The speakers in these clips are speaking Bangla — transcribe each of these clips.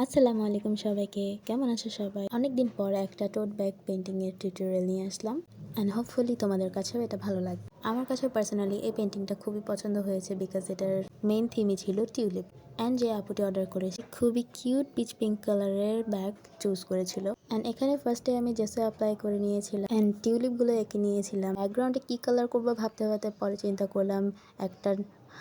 আসসালামু আলাইকুম সবাইকে। কেমন আছো সবাই? অনেকদিন পর একটা টোট ব্যাগ পেইন্টিং এর টিউটোরিয়াল নিয়ে আসলাম এন্ড হোপফুলি তোমাদের কাছেও এটা ভালো লাগবে। আমার কাছে পার্সোনালি এই পেইন্টিংটা খুবই পছন্দ হয়েছে বিকজ এটার মেইন থিমই ছিল টিউলিপ এন্ড যে আপুটি অর্ডার করেছে খুবই কিউট পিচ পিঙ্ক কালারের ব্যাগ চুজ করেছিল এন্ড এখানে ফার্স্টে আমি জেসো অ্যাপ্লাই করে নিয়েছিলাম এন্ড টিউলিপগুলো এঁকে নিয়েছিলাম। ব্যাকগ্রাউন্ডে কি কালার করবো ভাবতে ভাবতে পরে চিন্তা করলাম একটা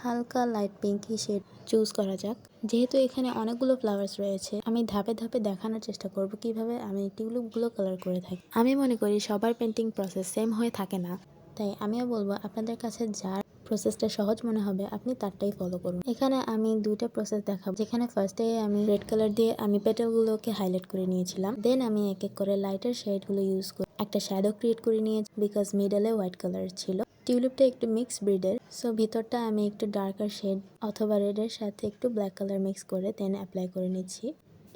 হালকা লাইট পিঙ্কি শেড চুজ করা যাক। যেহেতু এখানে অনেকগুলো ফ্লাওয়ার্স রয়েছে আমি ধাপে ধাপে দেখানোর চেষ্টা করব কিভাবে আমি টিউলিপগুলো কালার করে থাকি। আমি মনে করি সবার পেন্টিং প্রসেস সেম হয়ে থাকে না, তাই আমিও বলবো আপনাদের কাছে যার প্রসেসটা সহজ মনে হবে আপনি তারটাই ফলো করুন। এখানে আমি দুইটা প্রসেস দেখাবো, যেখানে ফার্স্টে আমি রেড কালার দিয়ে আমি পেটালগুলোকে হাইলাইট করে নিয়েছিলাম, দেন আমি এক এক করে লাইটার শেডগুলো ইউজ করে একটা শ্যাডো ক্রিয়েট করে নিয়েছি বিকজ মিডলে হোয়াইট কালার ছিল। টিউলিপটা একটু মিক্স ব্রিডের, সো ভিতরটা আমি একটু ডার্কার শেড অথবা রেডের সাথে একটু ব্ল্যাক কালার মিক্স করে দেন অ্যাপ্লাই করে নিচ্ছি।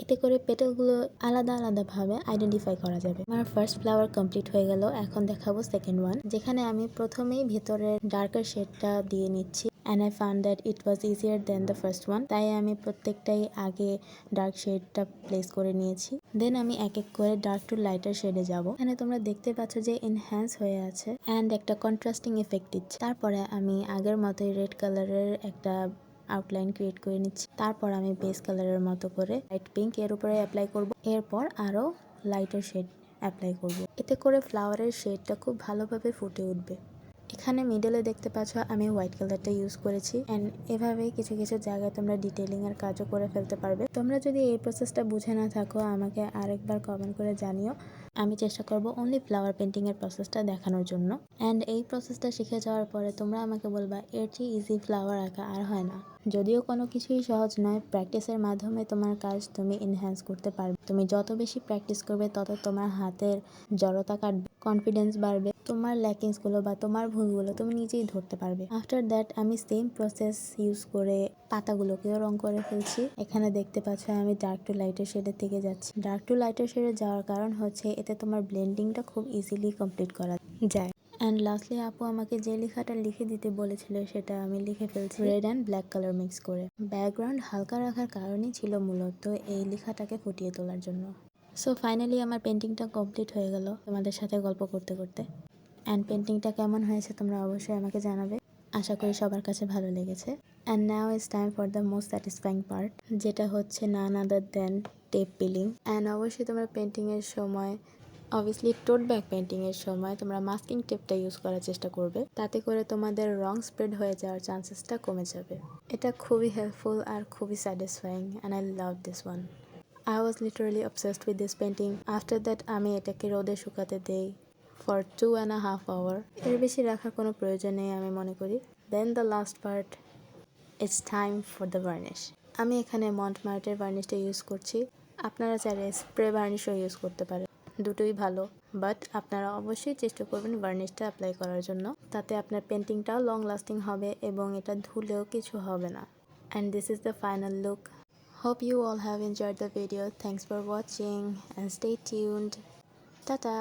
এতে করে পেটালগুলো আলাদা আলাদাভাবে আইডেন্টিফাই করা যাবে। আমার ফার্স্ট ফ্লাওয়ার কমপ্লিট হয়ে গেল, এখন দেখাবো সেকেন্ড ওয়ান, যেখানে আমি প্রথমেই ভেতরের ডার্কার শেডটা দিয়ে নিচ্ছি and I found that it was easier than the first one, তাই আমি প্রত্যেকটাই আগে ডার্ক শেডটা প্লেস করে নিয়েছি, দেন আমি এক এক করে ডার্ক টু লাইটার শেডে যাব। এখানে তোমরা দেখতে পাচ্ছ যে এনহ্যান্স হয়ে আছে অ্যান্ড একটা কন্ট্রাস্টিং এফেক্ট দিচ্ছে। তারপরে আমি আগের মতোই রেড কালারের একটা আউটলাইন ক্রিয়েট করে নিচ্ছি, তারপর আমি বেস কালারের মতো করে লাইট পিঙ্ক এর উপরে অ্যাপ্লাই করব, এরপর আরো লাইটার শেড অ্যাপ্লাই করব। এতে করে ফ্লাওয়ারের শেডটা খুব ভালোভাবে ফুটে উঠবে। এখানে মিডলে দেখতে পাচ্ছ আমি হোয়াইট কালারটা ইউজ করেছি এন্ড এভাবেই কিছু কিছু জায়গায় তোমরা ডিটেইলিং এর কাজও করে ফেলতে পারবে। তোমরা যদি এই প্রসেসটা বুঝে না থাকো আমাকে আরেকবার কমেন্ট করে জানিও, আমি চেষ্টা করব অনলি ফ্লাওয়ার পেন্টিং এর প্রসেসটা দেখানোর জন্য। এন্ড এই প্রসেসটা শিখে যাওয়ার পরে তোমরা আমাকে বলবা এর চেয়ে ইজি ফ্লাওয়ার আঁকা আর হয় না। যদিও কোনো কিছুই সহজ নয়, প্র্যাকটিসের মাধ্যমে তোমার কাজ তুমি এনহ্যান্স করতে পারবে। তুমি যত বেশি প্র্যাকটিস করবে তত তোমার হাতের জড়তা কাটবে, কনফিডেন্স বাড়বে, তোমার ল্যাকিংসগুলো বা তোমার ভুলগুলো তুমি নিজেই ধরতে পারবে। আফটার দ্যাট আমি সেম প্রসেস ইউজ করে পাতাগুলোকেও রং করে ফেলছি। এখানে দেখতে পাচ্ছ আমি ডার্ক টু লাইটের শেডের দিকে যাচ্ছি। ডার্ক টু লাইটের শেডে যাওয়ার কারণ হচ্ছে এতে তোমার ব্লেন্ডিংটা খুব ইজিলি কমপ্লিট করা যায়। অ্যান্ড লাস্টলি আপু আমাকে যে লেখাটা লিখে দিতে বলেছিল সেটা আমি লিখে ফেলছি red and black colour mix করে। ব্যাকগ্রাউন্ড হালকা রাখার কারণই ছিল মূলত এই লেখাটাকে ফুটিয়ে তোলার জন্য। সো ফাইনালি আমার পেন্টিংটা কমপ্লিট হয়ে গেল তোমাদের সাথে গল্প করতে করতে। অ্যান্ড পেন্টিংটা কেমন হয়েছে তোমরা অবশ্যই আমাকে জানাবে, আশা করি সবার কাছে ভালো লেগেছে। And now is time for the most satisfying part, যেটা হচ্ছে নান আদার দেন টেপ পিলিং। অ্যান্ড অবশ্যই তোমরা পেন্টিংয়ের সময় অবভিয়াসলি টোট ব্যাগ পেন্টিংয়ের সময় তোমরা মাস্কিং টেপটা ইউজ করার চেষ্টা করবে, তাতে করে তোমাদের রং স্প্রেড হয়ে যাওয়ার চান্সেসটা কমে যাবে। এটা খুবই হেল্পফুল আর খুবই satisfying and I love this one. I was literally obsessed with this painting. After that আমি এটাকে রোদে শুকাতে দেই for 2.5 hours। এর বেশি রাখার কোনো প্রয়োজন নেই আমি মনে করি। Then the last part, it's time for the varnish। আমি এখানে মন্টমার্টের ভার্নিশটা ইউজ করছি, আপনারা চাইলে স্প্রে ভার্নিশও ইউজ করতে পারেন, দুটোই ভালো, বাট আপনারা অবশ্যই চেষ্টা করবেন ভার্নিশটা অ্যাপ্লাই করার জন্য, তাতে আপনার পেন্টিংটাও লং লাস্টিং হবে এবং এটা ধুলেও কিছু হবে না। And this is the final look. Hope you all have enjoyed the video. Thanks for watching and stay tuned. Ta-ta!